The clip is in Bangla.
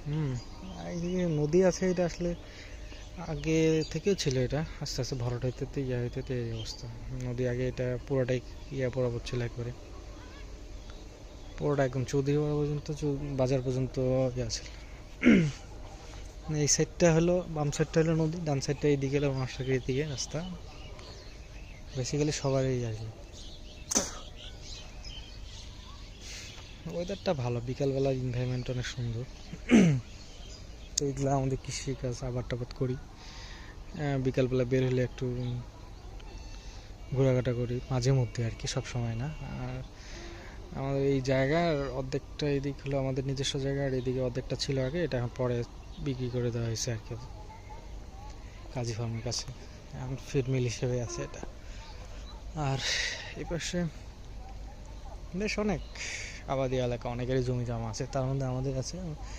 হুম। এইদিকে নদী আছে, এটা আসলে আগে থেকেও ছিল, এটা আস্তে আস্তে ভরাট হইতে ইয়া হইতে এই অবস্থা। নদী আগে এটা পুরোটাই ইয়া বরাবর ছিল, একবারে পুরোটা একদম চৌধুরী পাড়া পর্যন্ত, বাজার পর্যন্ত ইয়া ছিল। এই সাইডটা হলো, বাম সাইডটা হলো নদী, ডান সাইডটা এইদিকে হলো মাস্টারগিরির দিকে রাস্তা। বেসিক্যালি সবারই আর কি। ওয়েদারটা ভালো, বিকালবেলার এনভায়রনমেন্ট অনেক সুন্দর। তো এগুলো আমাদের কৃষিকাজ আবাদ টাবাদ করি, বিকালবেলা বের হলে একটু ঘোরাঘাটা করি মাঝে মধ্যে আর কি, সব সময় না। আর আমাদের এই জায়গার অর্ধেকটা এদিক হলো আমাদের নিজস্ব জায়গা, আর এদিকে অর্ধেকটা ছিল আগে, এটা এখন পরে বিক্রি করে দেওয়া হয়েছে আর কি কাজী ফার্মের কাছে, এখন ফিড মিল হিসেবে আছে এটা। আর এই পাশে বেশ অনেক আবাদি এলাকা, অনেকেরই জমি জমা আছে, তার মধ্যে আমাদের আছে